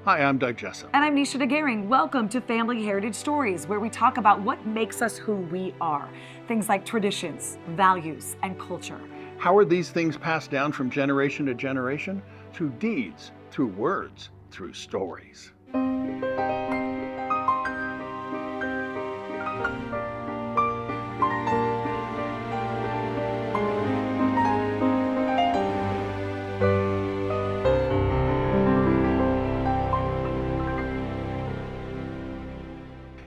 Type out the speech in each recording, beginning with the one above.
Hi, I'm Doug Jessop. And I'm Nisha DeGaring. Welcome to Family Heritage Stories, where we talk about what makes us who we are. Things like traditions, values, and culture. How are these things passed down from generation to generation? Through deeds, through words, through stories.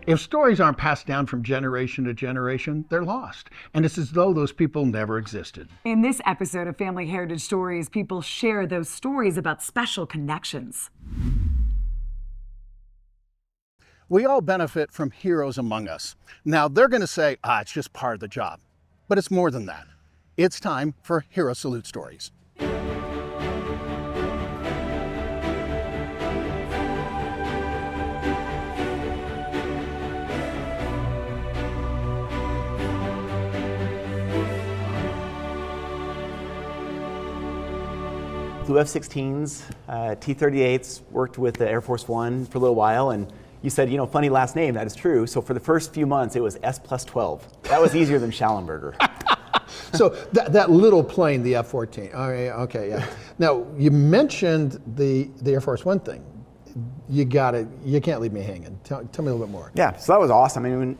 If stories aren't passed down from generation to generation, they're lost. And it's as though those people never existed. In this episode of Family Heritage Stories, people share those stories about special connections. We all benefit from heroes among us. Now, they're going to say, it's just part of the job. But it's more than that. It's time for Hero Salute Stories. Flew F-16s, T-38s, worked with the Air Force One for a little while, and you said, funny last name, that is true. So for the first few months, it was S+12. That was easier than Schallenberger. So that little plane, the F-14. Okay, yeah. Now, you mentioned the Air Force One thing. You can't leave me hanging. Tell me a little bit more. Yeah, so that was awesome. I mean,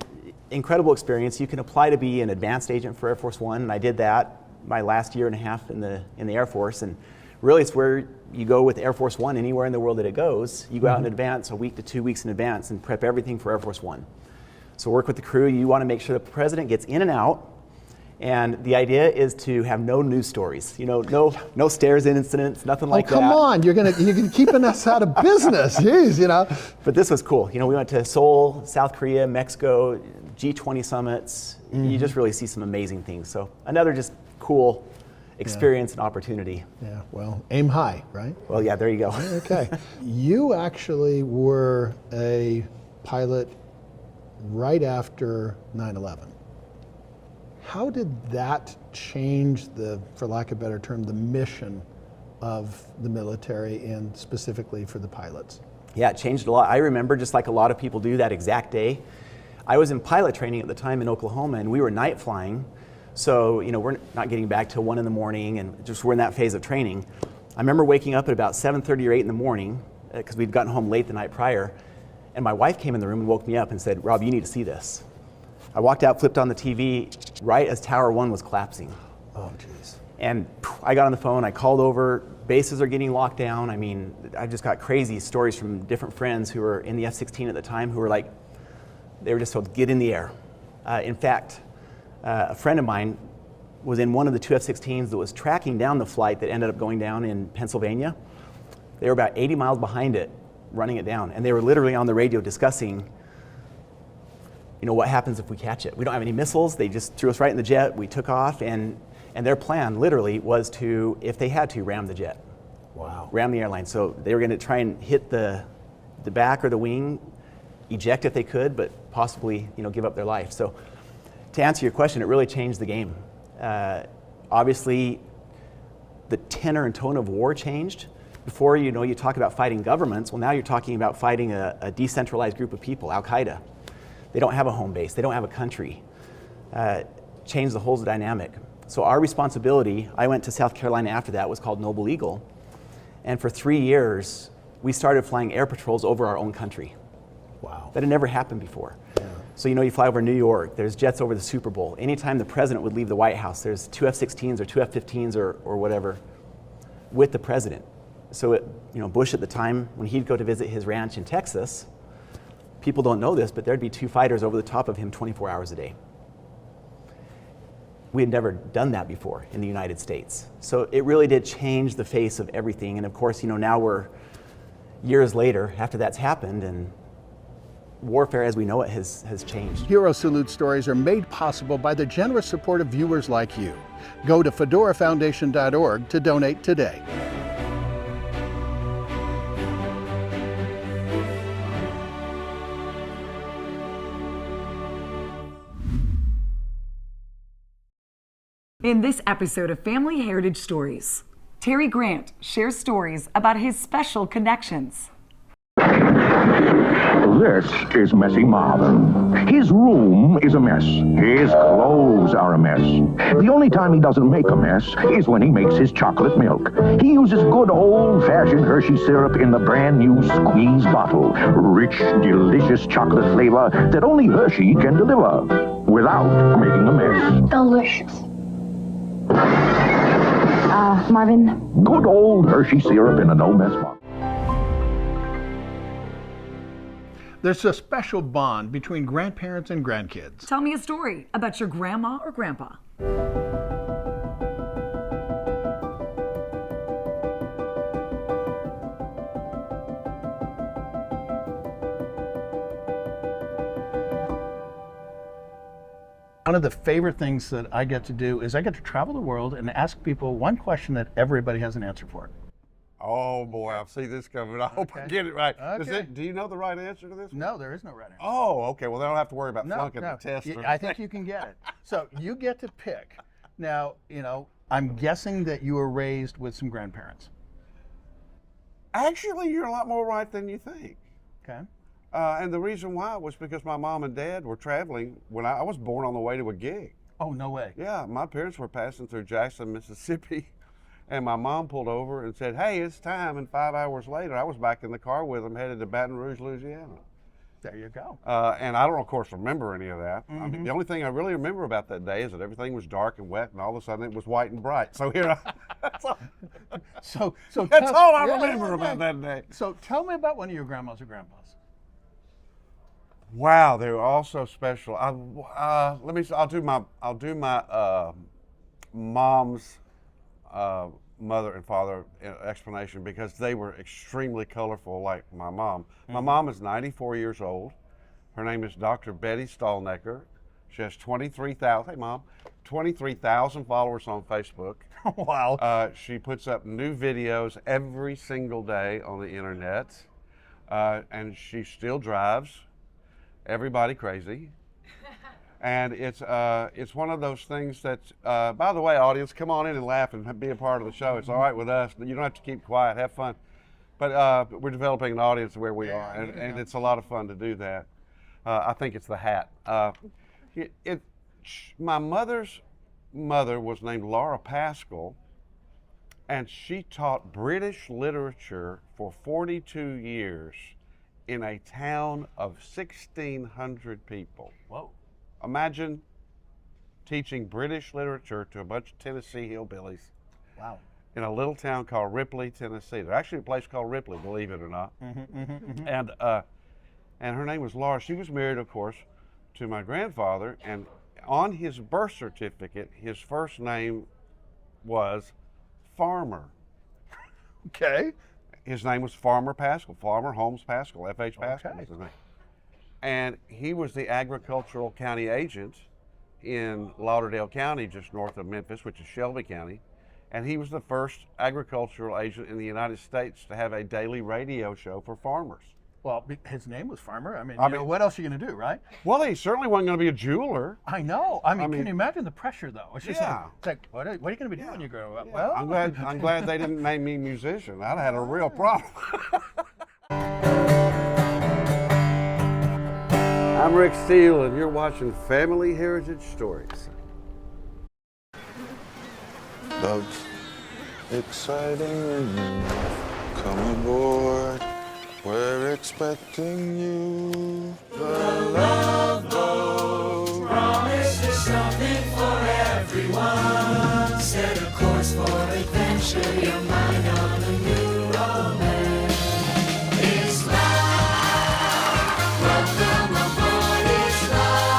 incredible experience. You can apply to be an advanced agent for Air Force One, and I did that my last year and a half in the Air Force. And really, it's where you go with Air Force One anywhere in the world that it goes. You go out in advance, a week to 2 weeks in advance, and prep everything for Air Force One. So work with the crew. You want to make sure the president gets in and out. And the idea is to have no news stories. No stairs incidents, nothing like that. Oh, come on! You're gonna keeping us out of business. Jeez, But this was cool. We went to Seoul, South Korea, Mexico, G20 summits. You just really see some amazing things. So another just cool experience and opportunity. Yeah, well, aim high, right? Well, yeah, there you go. Okay. You actually were a pilot right after 9/11. How did that change for lack of a better term, the mission of the military and specifically for the pilots? Yeah, it changed a lot. I remember, just like a lot of people do, that exact day. I was in pilot training at the time in Oklahoma, and we were night flying. So, we're not getting back till 1 in the morning, and we're in that phase of training. I remember waking up at about 7:30 or 8 in the morning, because we'd gotten home late the night prior, and my wife came in the room and woke me up and said, "Rob, you need to see this." I walked out, flipped on the TV, right as Tower 1 was collapsing. Oh, jeez. And I got on the phone, I called over, bases are getting locked down. I mean, I just got crazy stories from different friends who were in the F-16 at the time who were like, they were just told, get in the air. In fact, a friend of mine was in one of the two F-16s that was tracking down the flight that ended up going down in Pennsylvania. They were about 80 miles behind it, running it down. And they were literally on the radio discussing, what happens if we catch it? We don't have any missiles. They just threw us right in the jet. We took off, and their plan literally was to, if they had to, ram the jet. Wow. Ram the airline. So they were going to try and hit the back or the wing, eject if they could, but possibly, give up their life. So to answer your question, it really changed the game. Obviously, the tenor and tone of war changed. Before, you talk about fighting governments. Well, now you're talking about fighting a decentralized group of people, Al-Qaeda. They don't have a home base. They don't have a country. Changed the whole dynamic. So our responsibility, I went to South Carolina after that, was called Noble Eagle. And for 3 years, we started flying air patrols over our own country. Wow. That had never happened before. Yeah. So, you fly over New York, there's jets over the Super Bowl. Anytime the president would leave the White House, there's two F-16s or two F-15s or whatever with the president. So, Bush at the time, when he'd go to visit his ranch in Texas, people don't know this, but there'd be two fighters over the top of him 24 hours a day. We had never done that before in the United States. So it really did change the face of everything. And of course, now we're years later after that's happened, and warfare as we know it has changed. Hero Salute Stories are made possible by the generous support of viewers like you. Go to fedorafoundation.org to donate today. In this episode of Family Heritage Stories, Terry Grant shares stories about his special connections. This is Messy Marvin. His room is a mess. His clothes are a mess. The only time he doesn't make a mess is when he makes his chocolate milk. He uses good old-fashioned Hershey syrup in the brand new squeeze bottle. Rich, delicious chocolate flavor that only Hershey can deliver without making a mess. Delicious. Marvin? Good old Hershey syrup in a no-mess bottle. There's a special bond between grandparents and grandkids. Tell me a story about your grandma or grandpa. One of the favorite things that I get to do is I get to travel the world and ask people one question that everybody has an answer for. Oh boy, I see this coming. I hope I get it right. Okay. Do you know the right answer to this? No, there is no right answer. Oh, okay. Well, then I don't have to worry about No, flunking no. the test. I think you can get it. So you get to pick. Now, I'm guessing that you were raised with some grandparents. Actually, you're a lot more right than you think. Okay. And the reason why was because my mom and dad were traveling when I was born on the way to a gig. Oh, no way. Yeah, my parents were passing through Jackson, Mississippi, and my mom pulled over and said, "Hey, it's time." And 5 hours later, I was back in the car with them, headed to Baton Rouge, Louisiana. There you go. And I don't, of course, remember any of that. I mean, the only thing I really remember about that day is that everything was dark and wet, and all of a sudden it was white and bright. So here that's all, So that's all I remember about that day. So tell me about one of your grandmas or grandpas. Wow, they were all so special. Let me. I'll do my mom's mother and father explanation because they were extremely colorful, like my mom. My mom is 94 years old. Her name is Dr. Betty Stallnecker. She has 23,000. Hey, Mom, 23,000 followers on Facebook. Wow. She puts up new videos every single day on the internet, and she still drives everybody crazy. And it's one of those things that, by the way, audience, come on in and laugh and be a part of the show. It's all right with us. You don't have to keep quiet, have fun. But we're developing an audience where we are, and it's a lot of fun to do that. I think it's the hat. My mother's mother was named Laura Pascal, and she taught British literature for 42 years in a town of 1,600 people. Whoa. Imagine teaching British literature to a bunch of Tennessee hillbillies. Wow. In a little town called Ripley, Tennessee. There's actually a place called Ripley, believe it or not. And her name was Laura. She was married, of course, to my grandfather, and on his birth certificate, his first name was Farmer. Okay. His name was Farmer Pascal, Farmer Holmes Pascal, F.H. Pascal was his name. And he was the agricultural county agent in Lauderdale County, just north of Memphis, which is Shelby County. And he was the first agricultural agent in the United States to have a daily radio show for farmers. Well, his name was Farmer. I mean, what else are you going to do, right? Well, he certainly wasn't going to be a jeweler. I know. I mean, can you imagine the pressure, though? It's just Yeah. like what are you going to be doing when you grow up? Yeah. Well, I'm glad they didn't name me musician. I'd have had a real problem. I'm Rick Steele, and you're watching Family Heritage Stories. Love's exciting. Come aboard. We're expecting you. The Love Boat. Promise is something for everyone. Set a course for adventure. Your mind on a new romance. It's love. Welcome aboard. It's love.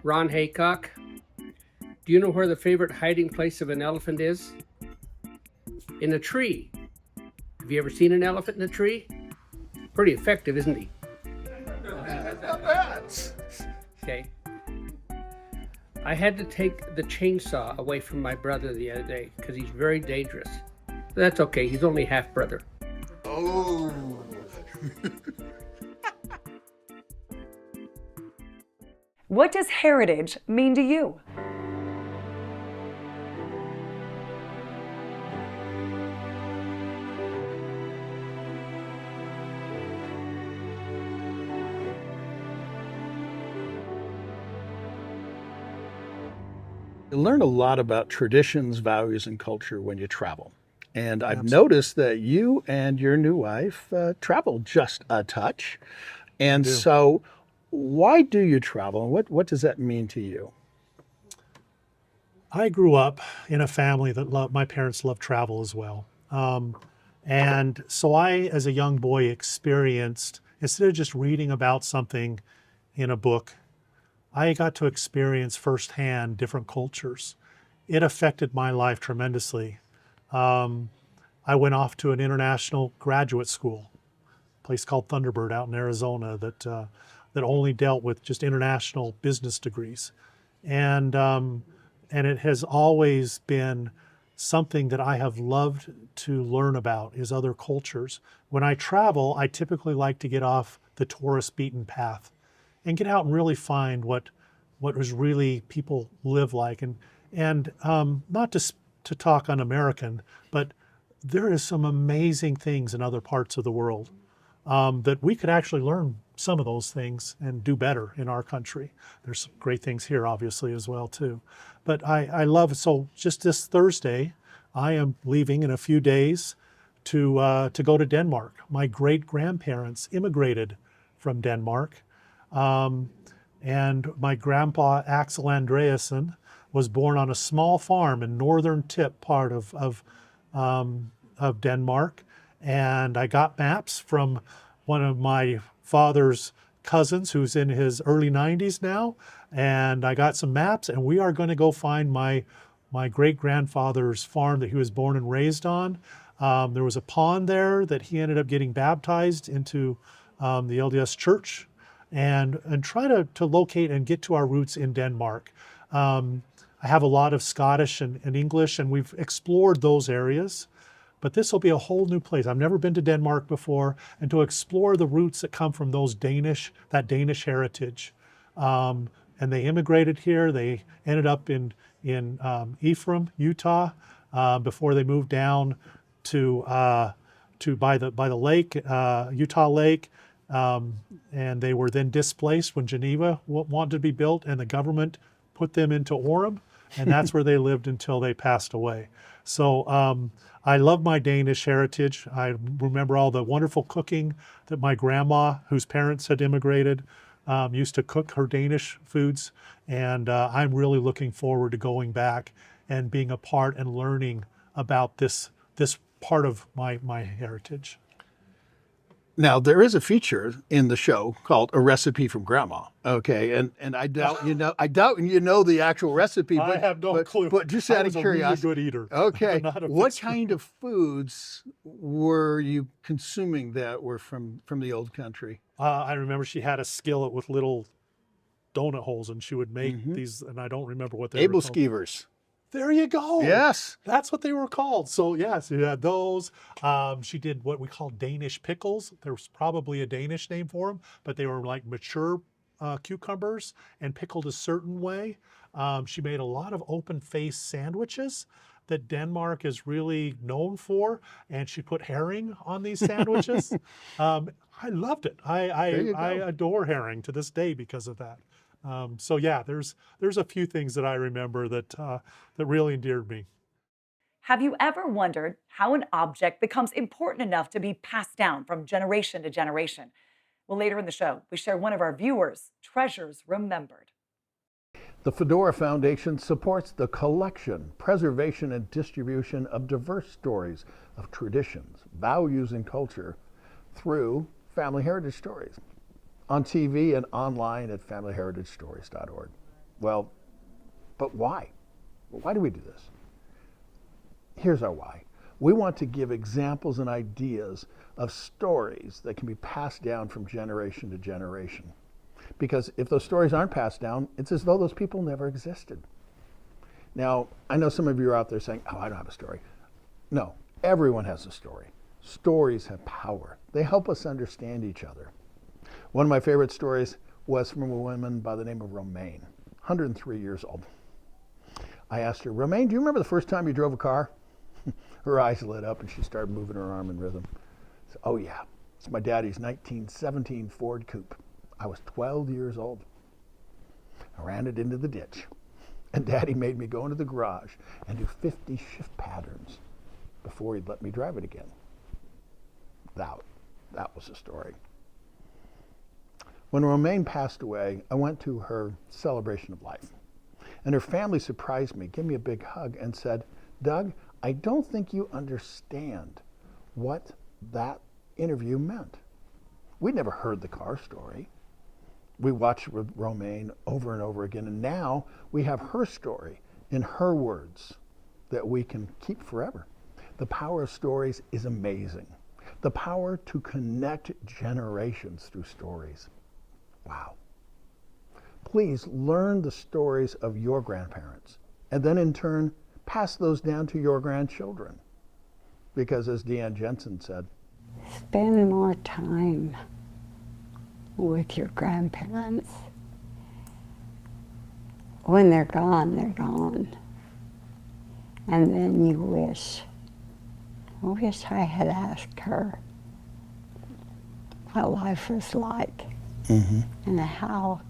Ron Haycock, do you know where the favorite hiding place of an elephant is? In a tree. Have you ever seen an elephant in a tree? Pretty effective, isn't he? Okay. I had to take the chainsaw away from my brother the other day because he's very dangerous. That's okay, he's only half brother. Oh. What does heritage mean to you? You learn a lot about traditions, values, and culture when you travel. And I've noticed that you and your new wife travel just a touch. And so, why do you travel, and what does that mean to you? I grew up in a family that my parents loved travel as well. And so I, as a young boy, experienced, instead of just reading about something in a book, I got to experience firsthand different cultures. It affected my life tremendously. I went off to an international graduate school, a place called Thunderbird out in Arizona that only dealt with just international business degrees. And it has always been something that I have loved to learn about is other cultures. When I travel, I typically like to get off the tourist beaten path and get out and really find what was really people live like. And not to talk un-American, but there is some amazing things in other parts of the world that we could actually learn some of those things and do better in our country. There's some great things here, obviously, as well, too. But I love, so just this Thursday, I am leaving in a few days to go to Denmark. My great-grandparents immigrated from Denmark. And my grandpa, Axel Andreasen, was born on a small farm in northern tip part of Denmark. And I got maps from one of my father's cousins who's in his early 90s now. And I got some maps, and we are going to go find my great-grandfather's farm that he was born and raised on. There was a pond there that he ended up getting baptized into the LDS church, and try to locate and get to our roots in Denmark. I have a lot of Scottish and English, and we've explored those areas. But this will be a whole new place. I've never been to Denmark before, and to explore the roots that come from that Danish heritage. And they immigrated here. They ended up in Ephraim, Utah, before they moved down to by the lake, Utah Lake. And they were then displaced when Geneva wanted to be built, and the government put them into Orem, and that's where they lived until they passed away. So I love my Danish heritage. I remember all the wonderful cooking that my grandma, whose parents had immigrated, used to cook her Danish foods. And I'm really looking forward to going back and being a part and learning about this part of my heritage. Now, there is a feature in the show called A Recipe from Grandma. Okay, and I doubt you know the actual recipe. But, I have no clue. But just out of curiosity, I was a really good eater. Okay, Not a what fixer. kind of foods were you consuming that were from the old country? I remember she had a skillet with little donut holes, and she would make these, and I don't remember what they were Abel called. skeevers. There you go. Yes. That's what they were called. So yes, you had those. She did what we call Danish pickles. There was probably a Danish name for them, but they were like mature cucumbers and pickled a certain way. She made a lot of open-faced sandwiches that Denmark is really known for, and she put herring on these sandwiches. I loved it. I adore herring to this day because of that. So yeah, there's a few things that I remember that really endeared me. Have you ever wondered how an object becomes important enough to be passed down from generation to generation? Well, later in the show, we share one of our viewers' treasures remembered. The Fedora Foundation supports the collection, preservation, and distribution of diverse stories of traditions, values, and culture through Family Heritage Stories, on TV and online at familyheritagestories.org. Well, but why? Why do we do this? Here's our why. We want to give examples and ideas of stories that can be passed down from generation to generation. Because if those stories aren't passed down, it's as though those people never existed. Now, I know some of you are out there saying, oh, I don't have a story. No, everyone has a story. Stories have power. They help us understand each other. One of my favorite stories was from a woman by the name of Romaine, 103 years old. I asked her, Romaine, do you remember the first time you drove a car? Her eyes lit up and she started moving her arm in rhythm. I said, oh yeah, it's my daddy's 1917 Ford Coupe. I was 12 years old. I ran it into the ditch. And Daddy made me go into the garage and do 50 shift patterns before he'd let me drive it again. That was the story. When Romaine passed away, I went to her celebration of life. And her family surprised me, gave me a big hug, and said, Doug, I don't think you understand what that interview meant. We'd never heard the car story. We watched it with Romaine over and over again, and now we have her story in her words that we can keep forever. The power of stories is amazing. The power to connect generations through stories. Wow. Please learn the stories of your grandparents, and then in turn, pass those down to your grandchildren. Because as Deanne Jensen said, spend more time with your grandparents. When they're gone, they're gone. And then you wish I had asked her what life was like and how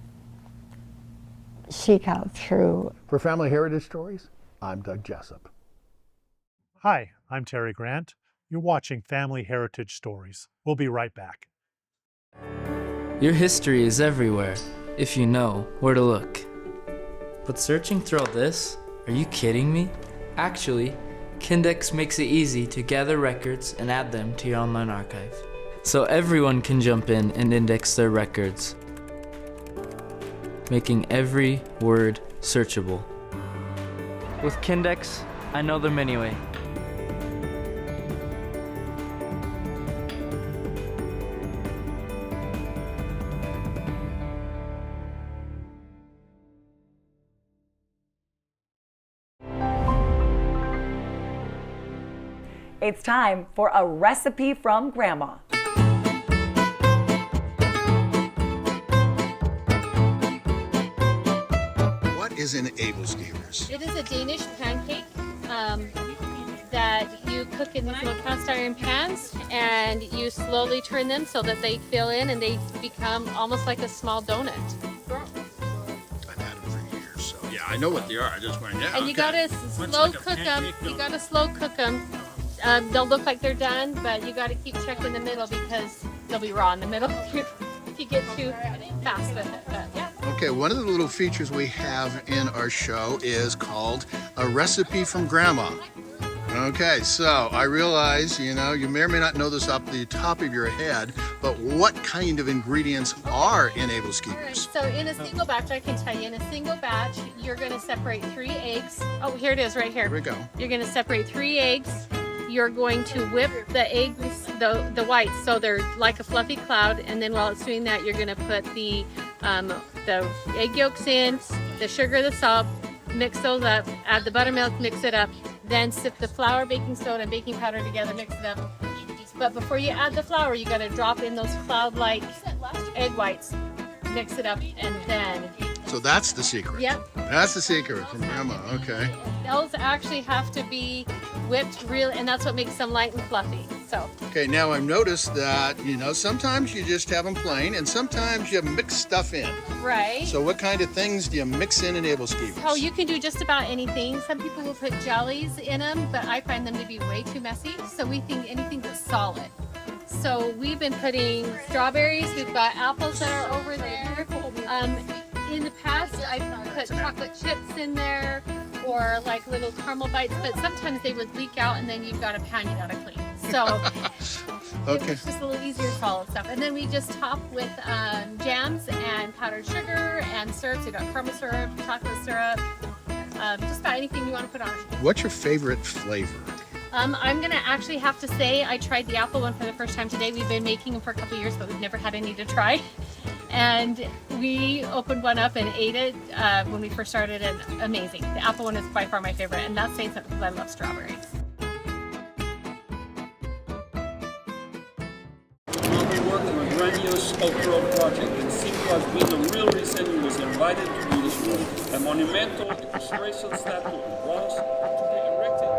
she got through. For Family Heritage Stories, I'm Doug Jessop. Hi, I'm Terry Grant. You're watching Family Heritage Stories. We'll be right back. Your history is everywhere, if you know where to look. But searching through all this? Are you kidding me? Actually, Kindex makes it easy to gather records and add them to your online archive. So everyone can jump in and index their records, making every word searchable. With Kindex, I know them anyway. It's time for a recipe from Grandma. What is in Able Skewers? It is a Danish pancake that you cook in these little cast iron pans, and you slowly turn them so that they fill in and they become almost like a small donut. I've had them for years, so yeah, I know what they are. I just went, yeah. And you gotta slow cook them. You gotta slow cook them. They'll look like they're done, but you gotta keep checking the middle because they'll be raw in the middle if you get too fast with it. But yeah. Okay, one of the little features we have in our show is called a recipe from Grandma. Okay, so I realize, you may or may not know this off the top of your head, but what kind of ingredients are in Able Skewers? So in a single batch, I can tell you, in a single batch, you're gonna separate 3 eggs. Oh, here it is right here. Here we go. You're gonna separate 3 eggs. You're going to whip the eggs, the whites, so they're like a fluffy cloud, and then while it's doing that, you're gonna put the egg yolks in, the sugar, the salt, mix those up, add the buttermilk, mix it up, then sip the flour, baking soda, and baking powder together, mix it up. But before you add the flour, you gotta drop in those cloud-like egg whites, mix it up, and then... So that's the secret. Yep. That's the secret from Grandma, okay. Those actually have to be whipped real, and that's what makes them light and fluffy, so. Okay, now I've noticed that, sometimes you just have them plain, and sometimes you mix stuff in. Right. So what kind of things do you mix in Able Skewers? Oh, you can do just about anything. Some people will put jellies in them, but I find them to be way too messy, so we think anything that's solid. So we've been putting strawberries, we've got apples that are over there. In the past, I've put chocolate chips in there, or like little caramel bites, but sometimes they would leak out and then you've got a pan you gotta clean. So okay. It's just a little easier solid stuff. And then we just top with jams and powdered sugar and syrups. We've got caramel syrup, chocolate syrup, just about anything you want to put on it. What's your favorite flavor? I'm gonna actually have to say I tried the apple one for the first time today. We've been making them for a couple of years, but we've never had any to try. And we opened one up and ate it when we first started, and amazing. The apple one is by far my favorite, and that's saying something because I love strawberries. We'll be working on a grandiose sculptural project, and Sifu has been a real reason he was invited to do this work. A monumental illustration statue of bronze to be erected.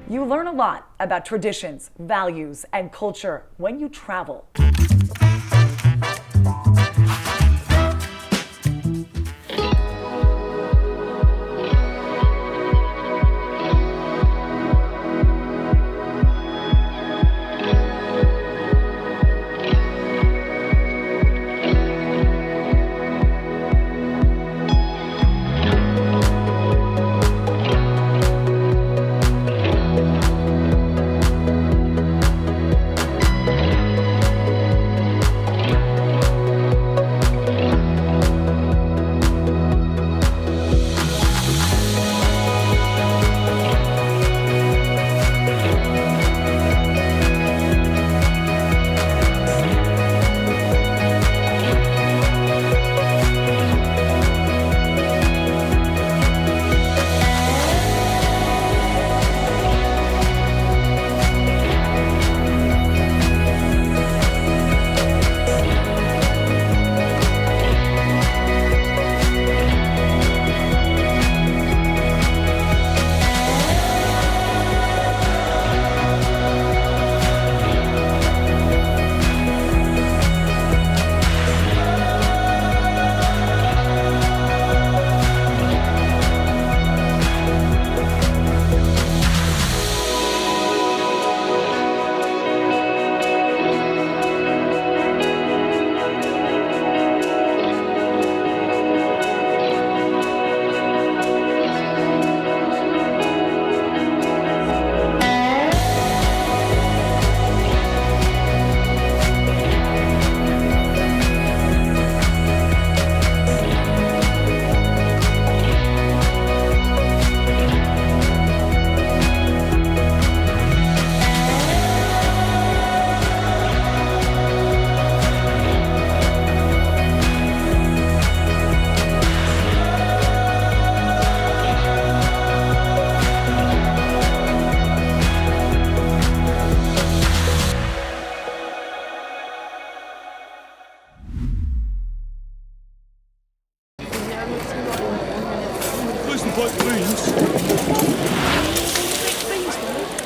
You learn a lot about traditions, values, and culture when you travel.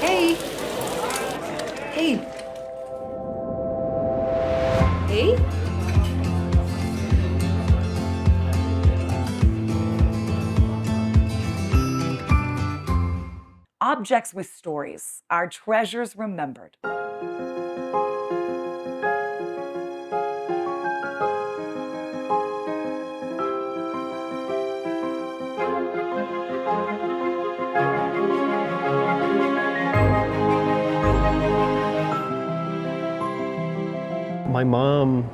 Hey. Hey. Hey? Objects with stories are treasures remembered. My mom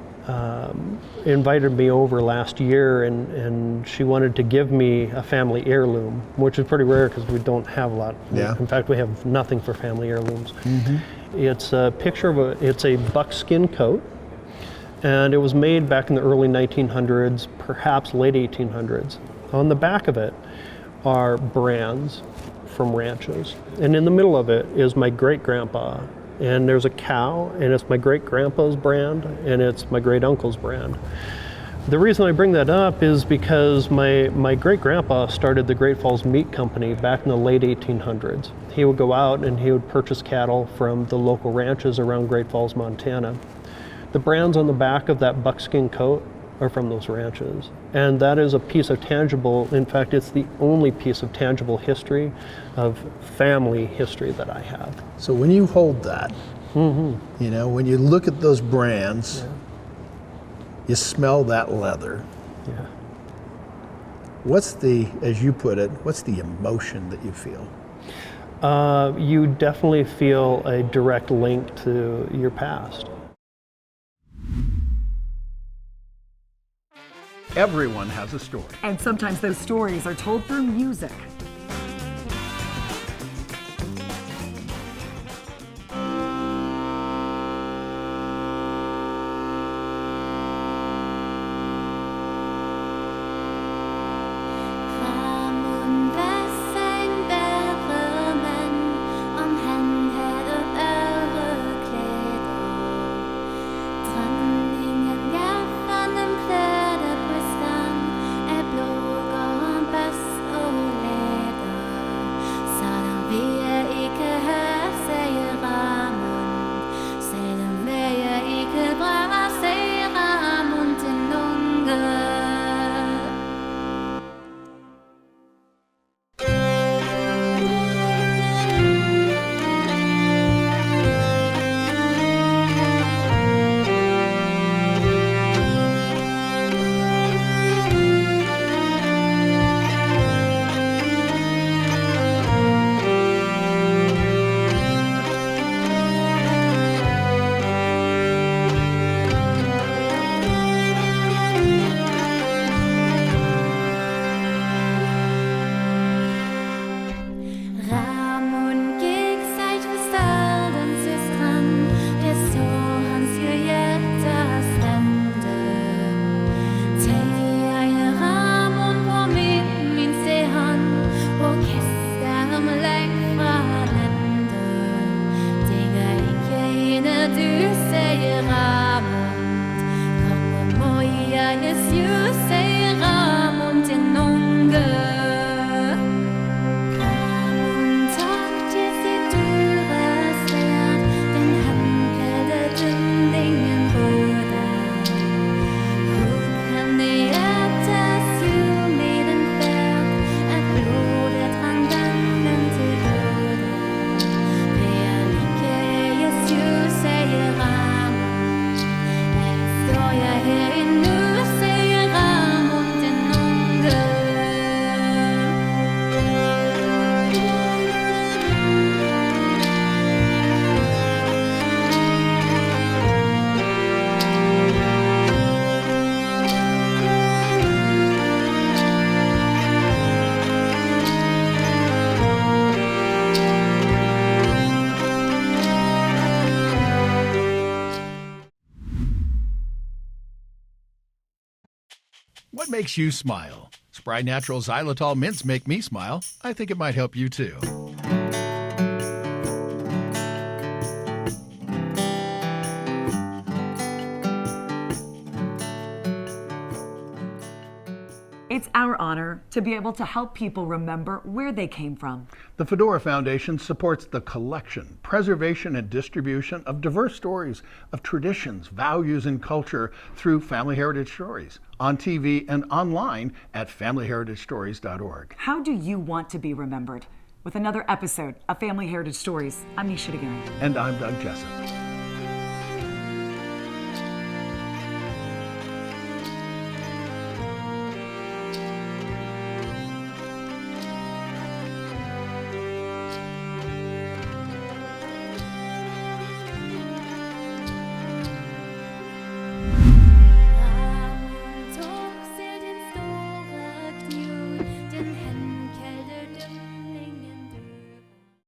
invited me over last year and she wanted to give me a family heirloom, which is pretty rare because we don't have a lot. Yeah. In fact, we have nothing for family heirlooms. Mm-hmm. It's a picture of it's a buckskin coat, and it was made back in the early 1900s, perhaps late 1800s. On the back of it are brands from ranches, and in the middle of it is my great-grandpa. And there's a cow, and it's my great-grandpa's brand, and it's my great-uncle's brand. The reason I bring that up is because my great-grandpa started the Great Falls Meat Company back in the late 1800s. He would go out and he would purchase cattle from the local ranches around Great Falls, Montana. The brands on the back of that buckskin coat are from those ranches. And that is a piece of tangible, in fact, it's the only piece of tangible history, of family history that I have. So when you hold that, Mm-hmm. you know, when you look at those brands, you smell that leather. Yeah. What's the, as you put it, what's the emotion that you feel? You definitely feel a direct link to your past. Everyone has a story. And sometimes those stories are told through music. What makes you smile? Spry Natural Xylitol mints make me smile. I think it might help you too. It's our honor to be able to help people remember where they came from. The Fedora Foundation supports the collection, preservation, and distribution of diverse stories of traditions, values, and culture through Family Heritage Stories on TV and online at familyheritagestories.org. How do you want to be remembered? With another episode of Family Heritage Stories, I'm Nisha DeGuerin. And I'm Doug Jessop.